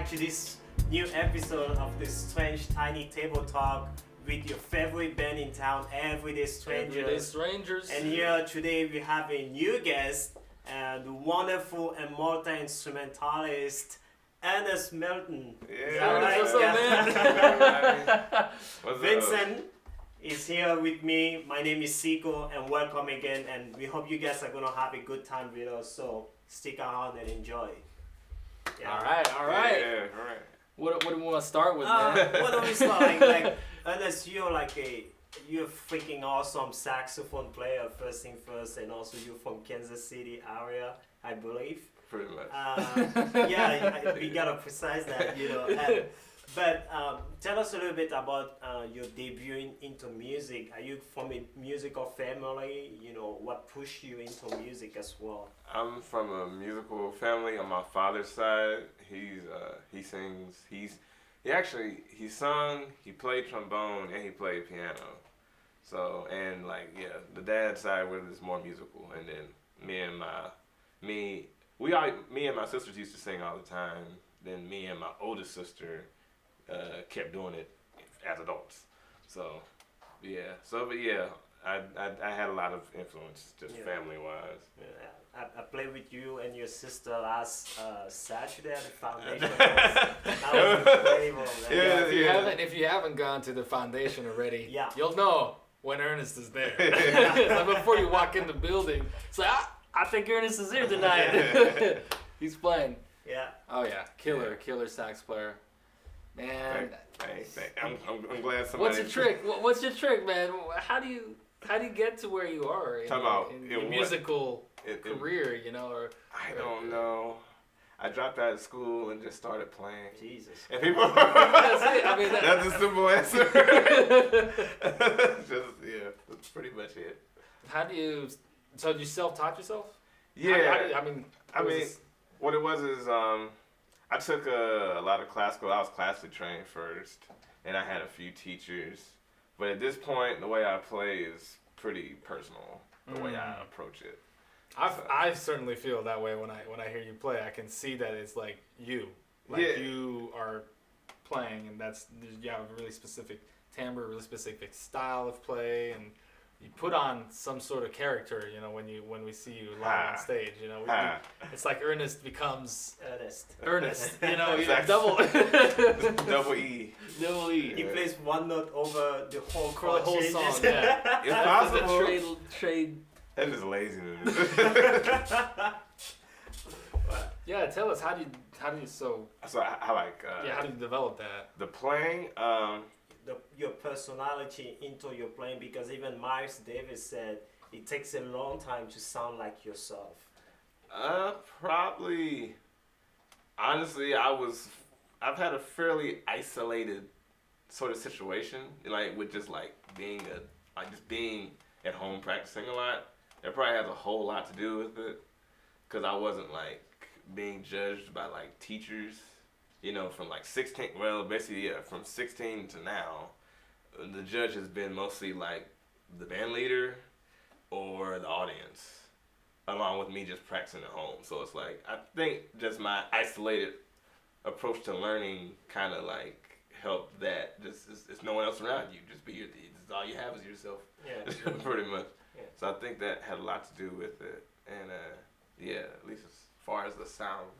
back to this new episode of the Strange Tiny Table Talk with your favorite band in town, Everyday Strangers. Everyday Strangers. And here today we have a new guest, the wonderful and multi-instrumentalist, Ernest Milton. Yeah, right? what's up, man? What's Vincent is here with me. My name is Siko, and welcome again. And we hope you guys are gonna have a good time with us. So stick around and enjoy. Yeah. All right. Yeah, all right. What do we want to start with, man? What do we start? Like Ernest, you're a freaking awesome saxophone player, first thing first, and also you're from Kansas City area, I believe. Pretty much. Yeah, we gotta precise that, you know. But tell us a little bit about your debut into music. Are you from a musical family? You know, what pushed you into music as well? I'm from a musical family on my father's side. He sings. He sung, he played trombone, and he played piano. So, and the dad's side was more musical, and then me and my sisters used to sing all the time. Then me and my oldest sister kept doing it as adults. So, I had a lot of influence, just family-wise. Yeah. I played with you and your sister last Saturday at the foundation. That was incredible, man. If you haven't gone to the foundation already, Yeah. you'll know when Ernest is there. Like before you walk in the building, it's like, I think Ernest is here tonight. He's playing. Yeah. Oh yeah, killer sax player. Man, I'm glad somebody. what's your trick? What's your trick, man? How do you get to where you are in your musical career? You know, or I don't know. I dropped out of school and just started playing. Jesus. And people. That's it. I mean, that's a simple answer. That's pretty much it. How do you? So you self-taught yourself? Yeah. I mean, what it was is I took a lot of classical. I was classically trained first, and I had a few teachers. But at this point, the way I play is pretty personal. The way I approach it. I certainly feel that way when I hear you play. I can see that it's like you, you are playing, and you have a really specific timbre, really specific style of play, and you put on some sort of character. You know, when we see you live on stage, you know, it's like Ernest becomes Ernest. You know, double double E. Double E. He plays one note over the whole For the whole changes. song. Yeah, It's possible. The trade. That is laziness. Yeah, tell us how do you So I like. how do you develop that? The playing. Your personality into your playing, because even Miles Davis said it takes a long time to sound like yourself. Probably. Honestly, I've had a fairly isolated sort of situation, like with just like being at home practicing a lot. That probably has a whole lot to do with it, because I wasn't like being judged by like teachers, you know, from like 16. Well, basically, yeah, from 16 to now, the judge has been mostly like the band leader or the audience, along with me just practicing at home. So it's like, I think just my isolated approach to learning kind of like helped that. Just it's no one else around you. Just be all you have is yourself. Yeah. Pretty much. Yeah. So I think that had a lot to do with it. And at least as far as the sound.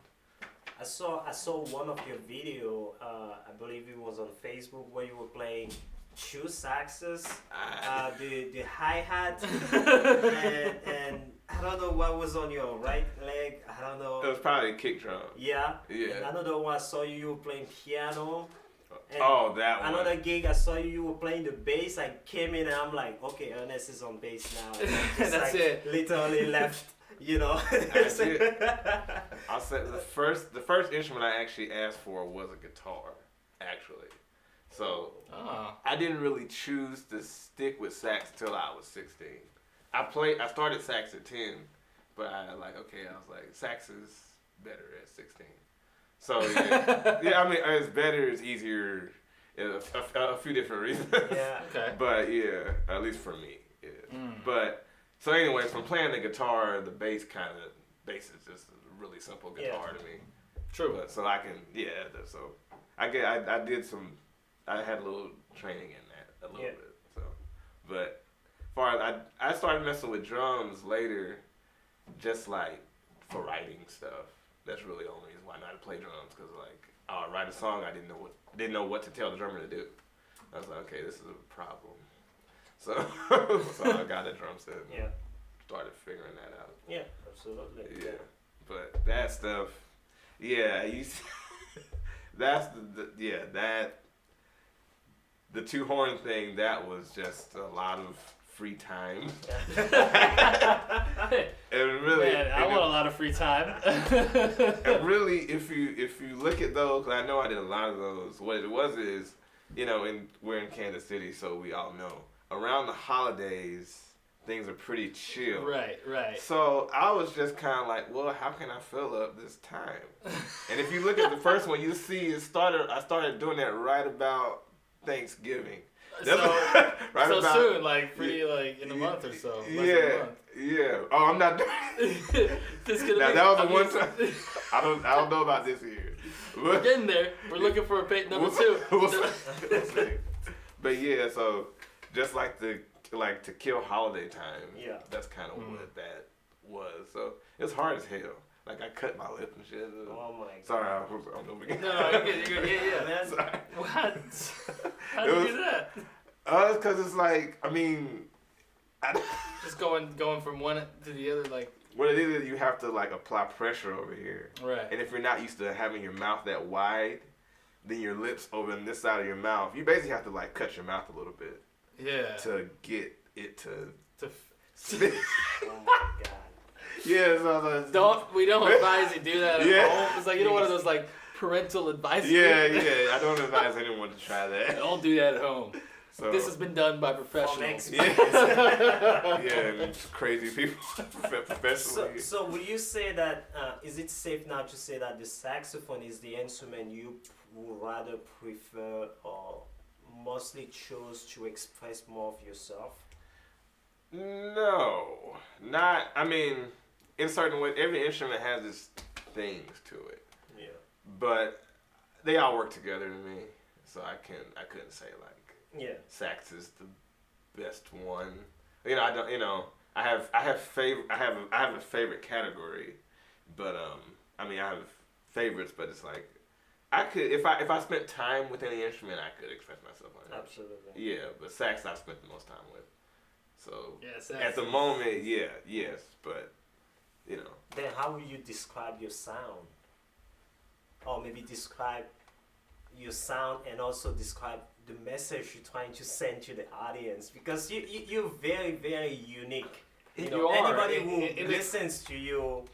I saw one of your video. I believe it was on Facebook, where you were playing two saxes, the hi hat, and I don't know what was on your right leg. I don't know. It was probably a kick drum. Yeah. Yeah. And another one I saw you were playing piano. And That one. another gig I saw you were playing the bass. I came in and I'm like, okay, Ernest is on bass now. And That's it. Literally left. You know. I'll say the first instrument I actually asked for was a guitar, actually. So I didn't really choose to stick with sax till I was 16. I started sax at 10, but I was like, sax is better at 16. So yeah, I mean, it's better, it's easier, a few different reasons. Yeah. Okay. But yeah, at least for me. Yeah. But so anyways, from playing the guitar, the bass is just a really simple guitar to me. True. But, so I can, so I did some, I had a little training in that a little bit. So, but far as I started messing with drums later, just like for writing stuff. That's really the only reason why not to play drums, because like I'll write a song, I didn't know what to tell the drummer to do. I was like, okay, this is a problem. So I got a drum set. Yeah. Started figuring that out. Yeah, absolutely. Yeah, but that stuff, that's the two horn thing. That was just a lot of free time. And really, man, I want a lot of free time. And really, if you look at those, 'cause I know I did a lot of those. What it was is, we're in Kansas City, so we all know around the holidays things are pretty chill. Right. So I was just kind of like, well, how can I fill up this time? And if you look at the first one, you see I started doing that right about Thanksgiving. Right so soon, like pretty like in a month or so. Yeah. Oh, I'm not doing it. Now that was the one time. I don't know about this year. We're getting there. We're looking for a number 2. We'll see. But yeah, so just like to kill holiday time. Yeah. That's kind of what that was. So it's hard as hell. Like I cut my lip and shit. Oh my God. Sorry, I'm no big. No, you're good. Yeah, man. Sorry. What? How did you do that? It's because it's like, I mean, just going from one to the other, like. What it is you have to like apply pressure over here. Right. And if you're not used to having your mouth that wide, then your lips over on this side of your mouth, you basically have to like cut your mouth a little bit. Yeah. To get it to Oh my God. Yeah, we don't advise you do that at home. It's like one of those like parental advice. Yeah. I don't advise anyone to try that. Don't do that at home. So, this has been done by professionals. And crazy people professionally. So would you say that is it safe now to say that the saxophone is the instrument you would rather prefer or mostly chose to express more of yourself? No, not. I mean, in certain ways, every instrument has its things to it. Yeah. But they all work together to me, so I couldn't say like. Yeah. Sax is the best one. I don't. I have a favorite category, but I have favorites, but it's like I could if I spent time with any instrument, I could express myself on it. Absolutely. Yeah, but sax I spent the most time with. So sax at the moment, yes, but Then how will you describe your sound? Or maybe describe your sound and also describe the message you're trying to send to the audience, because you're very, very unique. Anybody who listens to you,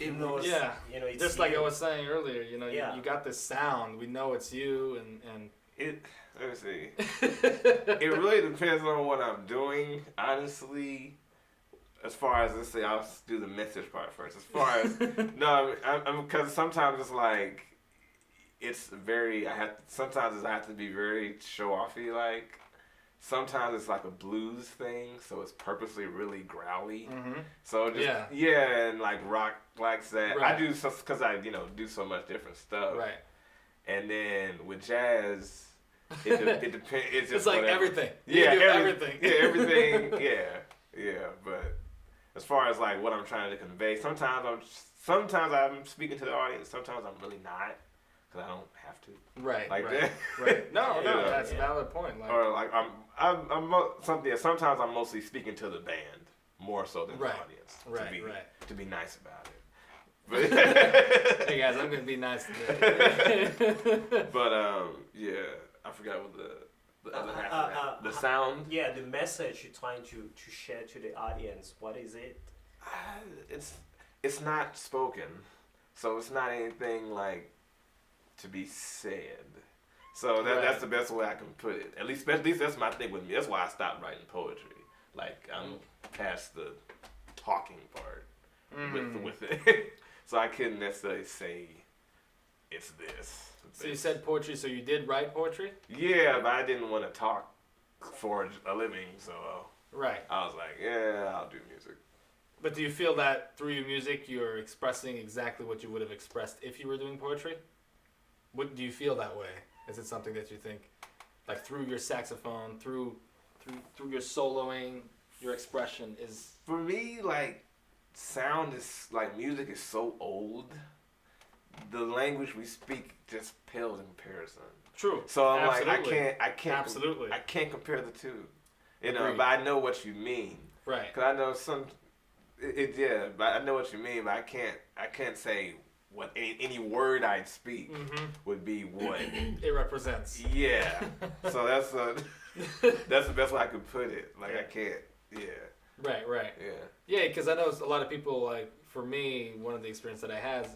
knows. Yeah. It's just like I was saying earlier. Yeah. You got this sound. We know it's you, and it. Let me see. It really depends on what I'm doing, honestly. As far as, let's say, I'll do the message part first. As far as because sometimes it's like. It's very. Sometimes I have to be very show-offy. Like sometimes it's like a blues thing, so it's purposely really growly. Mm-hmm. So just and like rock likes that. Right. I do because I do so much different stuff. Right. And then with jazz, it depends. It's just like whatever. everything. Everything. Yeah, everything. Yeah. But as far as like what I'm trying to convey, sometimes I'm speaking to the audience. Sometimes I'm really not. I don't have to. Right. Like right. that. Right. No, that's a valid point. Like, or like sometimes I'm mostly speaking to the band more so than the audience. To be nice about it. But hey guys, I'm gonna be nice today. But I forgot what the other half of that. The sound. Yeah, the message you're trying to share to the audience. What is it? It's not spoken, so it's not anything like. To be said, so that's the best way I can put it. At least that's my thing with me. That's why I stopped writing poetry. Like I'm past the talking part with it, so I couldn't necessarily say it's this. So you said poetry. So you did write poetry? Yeah, but I didn't want to talk for a living, so right. I was like, yeah, I'll do music. But do you feel that through your music you're expressing exactly what you would have expressed if you were doing poetry? What do you feel that way? Is it something that you think, like through your saxophone, through your soloing, your expression is? For me, like sound is like music is so old. The language we speak just pales in comparison. True. So I'm Absolutely. like, I can't, Absolutely. I can't compare the two. You know, Agreed. but I know what you mean. Right. Cause I know yeah, but I know what you mean. But I can't say what any word I'd speak would be what it represents. Yeah. So that's the best way I could put it. Like I can't. Yeah. Right. Yeah. Yeah, because I know a lot of people, like, for me, one of the experience that I had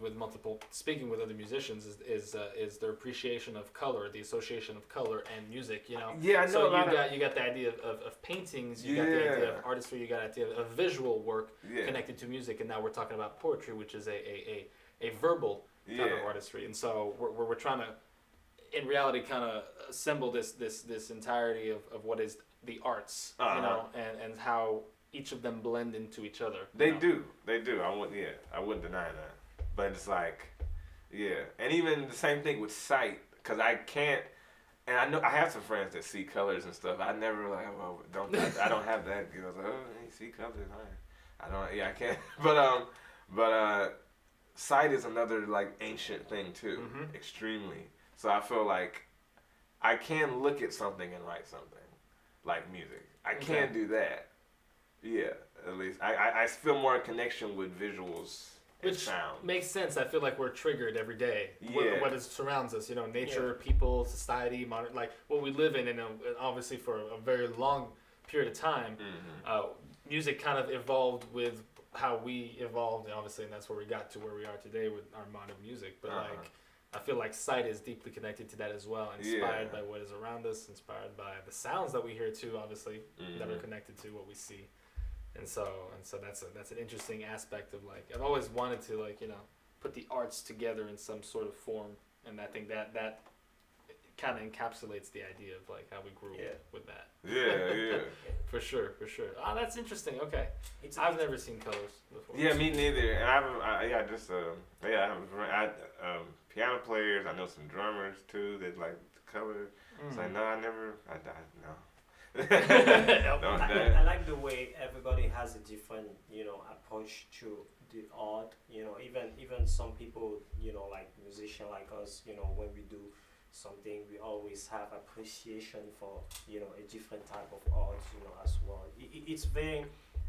with multiple, speaking with other musicians is their appreciation of color, the association of color and music, you know? Yeah, I know. So you got the idea of paintings, you got the idea of artistry, you got the idea of visual work connected to music, and now we're talking about poetry, which is a verbal type of artistry. And so we're trying to, in reality, kind of assemble this entirety of what is the arts, you know, and how each of them blend into each other. They do. I wouldn't deny that. But it's like, yeah, and even the same thing with sight, because I can't. And I know I have some friends that see colors and stuff. I never like, well, I don't have that. You know, like, oh, you see colors. I don't. Yeah, I can't. But sight is another like ancient thing too, extremely. So I feel like I can look at something and write something, like music. I can do that. Yeah, at least I feel more in connection with visuals. Which sound. Makes sense. I feel like we're triggered every day. Yeah. What surrounds us, you know, nature, people, society, modern, like what we live in, and obviously for a very long period of time, music kind of evolved with how we evolved, obviously, and that's where we got to where we are today with our modern music. But like, I feel like sight is deeply connected to that as well, inspired by what is around us, inspired by the sounds that we hear too, obviously, that are connected to what we see. And so that's an interesting aspect of like, I've always wanted to like, you know, put the arts together in some sort of form, and I think that kind of encapsulates the idea of like how we grew up with that. Yeah. For sure. Oh, that's interesting. Okay, I've never seen colors before. Yeah, me neither. And I have piano players. I know some drummers too that like the color. It's like no. I like the way everybody has a different, you know, approach to the art. You know, even some people, you know, like musicians like us, you know, when we do something, we always have appreciation for, you know, a different type of art, you know, as well. It's very,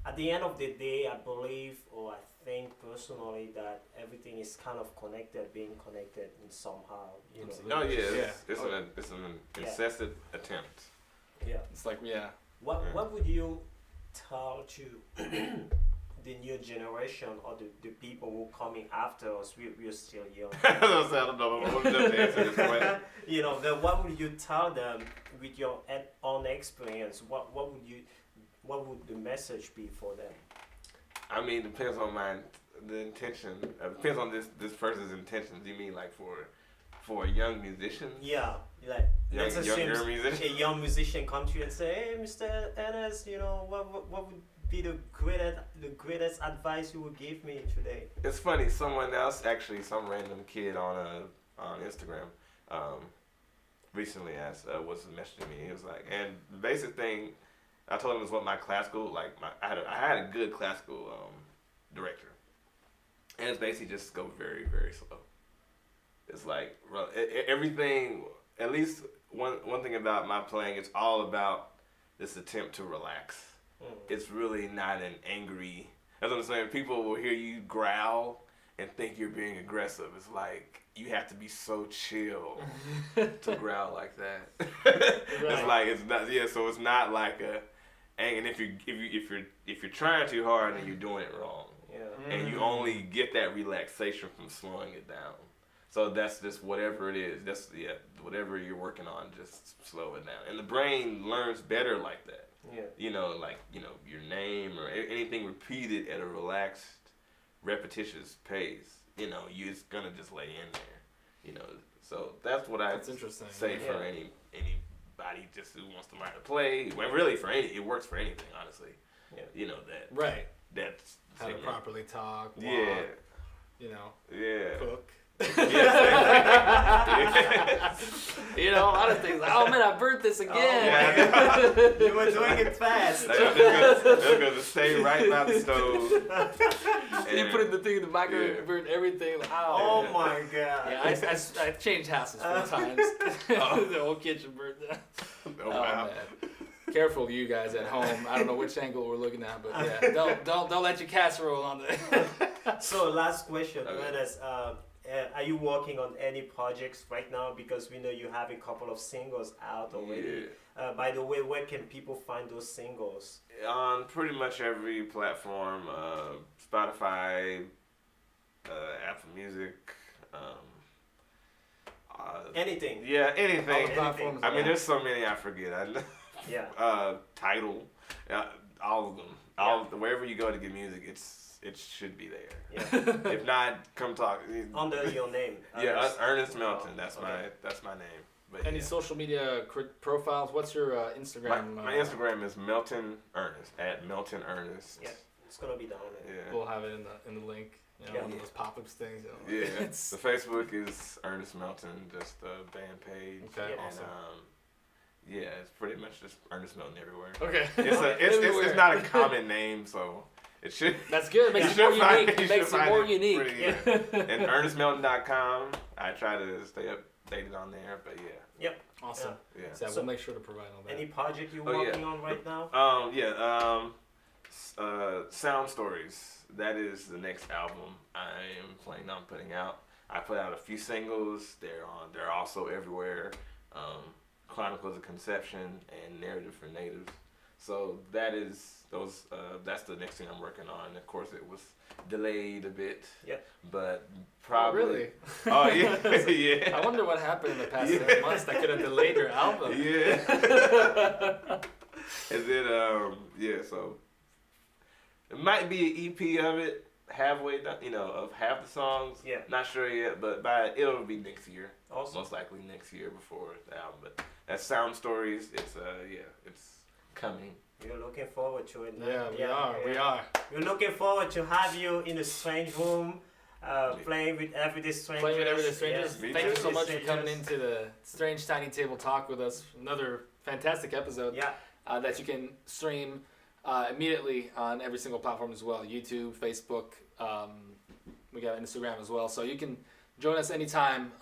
at the end of the day, I believe, or I think personally, that everything is kind of connected, being connected in somehow, you know. Oh yeah, it's an incessant attempt. Yeah. It's like, What would you tell to the new generation or the people who are coming after us? We're still young. I don't know. I'm going to answer this question. You know, what would you tell them with your own experience? What would the message be for them? I mean, depends on the intention. Depends on this person's intentions. Do you mean like for a young musician? Yeah, like let's assume musician? a young musician come to you and say, "Hey, Mr. Ernest, you know, what would be the greatest advice you would give me today?" It's funny. Someone else, actually, some random kid on Instagram, recently was messaging me. He was like, and the basic thing I told him was what my classical, like I had a good classical director, and it's basically just go very, very slow. It's like everything. At least one thing about my playing, it's all about this attempt to relax. It's really not an angry. That's what I'm saying. People will hear you growl and think you're being aggressive. It's like you have to be so chill to growl like that. It's like it's not. Yeah, so it's not like a. And if you're trying too hard, then you're doing it wrong. Yeah. And you only get that relaxation from slowing it down. So that's just whatever it is. That's whatever you're working on, just slow it down. And the brain learns better like that. Yeah. You know, like, you know, your name or anything repeated at a relaxed, repetitious pace. You know, it's gonna just lay in there. You know, so that's what I say for anybody just who wants to learn to play. Well, really it works for anything, honestly. Yeah. You know that. Right. that's How to singing. properly talk, walk, Yeah. you know, Yeah. cook. Yeah. You know, a lot of things. Like, oh man, I burnt this again. Yeah. You were doing it fast. They're gonna stay right by the stove. You put in the thing in the microwave, Yeah. you burn everything. Like, Oh oh. my god. Yeah, I changed houses 4 times. The whole kitchen burnt down. Oh, wow. Man. Careful, you guys at home. I don't know which angle we're looking at, but yeah, don't let your casserole on the. So last question, Okay. Ernest, are you working on any projects right now? Because we know you have a couple of singles out already. By the way, where can people find those singles? On pretty much every platform, Spotify, Apple Music, Anything. yeah, anything. All the platforms. I mean, there's so many I forget. Yeah. Tidal, all of them. Wherever you go to get music, it should be there. Yeah. If not, come talk. Under your name. Yeah, Ernest Melton. That's Okay. my name. But Any yeah. social media profiles? What's your Instagram? My Instagram is Melton Ernest at Melton Ernest. Yeah. It's gonna be down there. Yeah. We'll have it in the link. You know, Yeah. one of those pop-ups things. You know, Yeah. It's, The Facebook is Ernest Melton, just the band page. Okay, Yeah. And awesome. yeah, it's pretty much just Ernest Melton everywhere. okay. It's not a common name, so it should. That's good. It makes it more unique. It makes it more unique. Pretty, and ErnestMelton.com. I try to stay updated on there, but yeah. Awesome. Yeah. So So- we'll make sure to provide all that. Any project you're Oh, yeah. working on right now? Sound Stories. That is the next album I am planning on putting out. I put out a few singles. They're also everywhere. Chronicles of Conception and Narrative for Natives. So that's the next thing I'm working on. Of course, it was delayed a bit. Yeah. But Oh, probably. really? Oh yeah, yeah. I wonder what happened in the past Yeah. 7 months that could have delayed your album. Yeah. And then so it might be an EP of it, halfway done, of half the songs. Yeah. Not sure yet, but it'll be next year. Awesome. Most likely next year before the album. But that's Sound Stories. It's coming. We're looking forward to it. Man. Yeah, we are. We're looking forward to have you in a strange room, playing with everyday strangers. Playing with Everyday Strangers. Yes. Me Thank you too. so much for coming into the Strange Tiny Table Talk with us. Another fantastic episode Yeah. that you can stream immediately on every single platform as well. YouTube, Facebook. We got Instagram as well. So you can join us anytime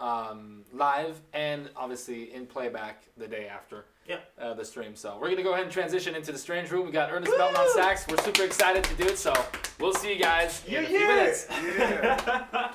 live and obviously in playback the day after the stream. So we're going to go ahead and transition into the Strange Room. We got Ernest Melton on sax. We're super excited to do it. So we'll see you guys in a few minutes. Yeah.